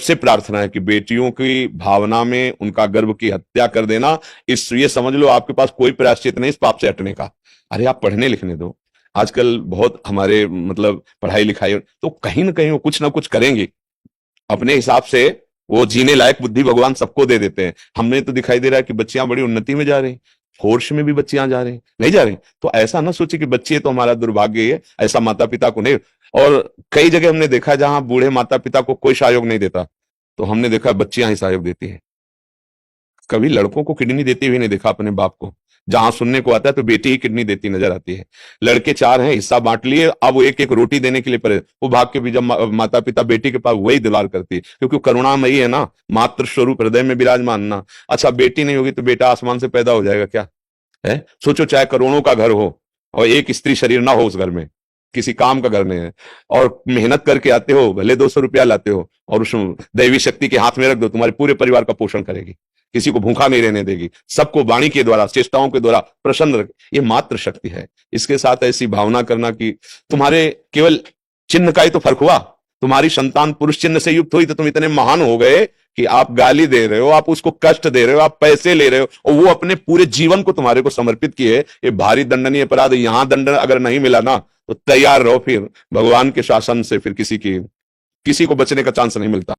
सबसे प्रार्थना है कि बेटियों की भावना में उनका गर्व की हत्या कर देना, इस ये समझ लो आपके पास कोई प्रायश्चित नहीं इस पाप से हटने का। अरे आप पढ़ने लिखने दो। आजकल बहुत हमारे मतलब पढ़ाई लिखाई तो कहीं ना कहीं वो कुछ ना कुछ करेंगे अपने हिसाब से। वो जीने लायक बुद्धि भगवान सबको दे देते हैं। हमें तो दिखाई दे रहा है कि बच्चियां बड़ी उन्नति में जा रही, फोर्स में भी बच्चियां जा रही, नहीं जा रही। तो ऐसा ना सोचे कि बच्चे तो हमारा दुर्भाग्य है, ऐसा माता पिता को नहीं। और कई जगह हमने देखा जहां बूढ़े माता पिता को कोई सहयोग नहीं देता, तो हमने देखा बच्चियां ही सहयोग देती हैं। कभी लड़कों को किडनी देते हुए नहीं देखा अपने बाप को। जहां सुनने को आता है तो बेटी ही किडनी देती नजर आती है। लड़के चार हैं, हिस्सा बांट लिए, अब वो एक एक रोटी देने के लिए पड़े, वो भाग के भी जब माता पिता बेटी के पास वही दुलार करती है, क्योंकि करुणामयी है ना, मातृ स्वरूप हृदय में विराजमान ना। अच्छा बेटी नहीं होगी तो बेटा आसमान से पैदा हो जाएगा क्या है? सोचो चाहे करोड़ों का घर हो और एक स्त्री शरीर ना हो उस घर में, किसी काम का घर नहीं है, और मेहनत करके आते हो, भले 200 रुपया लाते हो, और उस दैवी शक्ति के हाथ में रख दो, तुम्हारे पूरे परिवार का पोषण करेगी, किसी को भूखा नहीं रहने देगी, सबको वाणी के द्वारा चेष्टाओं के द्वारा प्रसन्न रख। ये मात्र शक्ति है। इसके साथ ऐसी भावना करना कि तुम्हारे केवल चिन्ह का ही तो फर्क हुआ, तुम्हारी संतान पुरुष चिन्ह से युक्त हुई तो तुम इतने महान हो गए कि आप गाली दे रहे हो, आप उसको कष्ट दे रहे हो, आप पैसे ले रहे हो, और वो अपने पूरे जीवन को तुम्हारे को समर्पित किए। ये भारी दंडनीय अपराध। यहां दंड अगर नहीं मिला ना तो तैयार रहो, फिर भगवान के शासन से फिर किसी को बचने का चांस नहीं मिलता।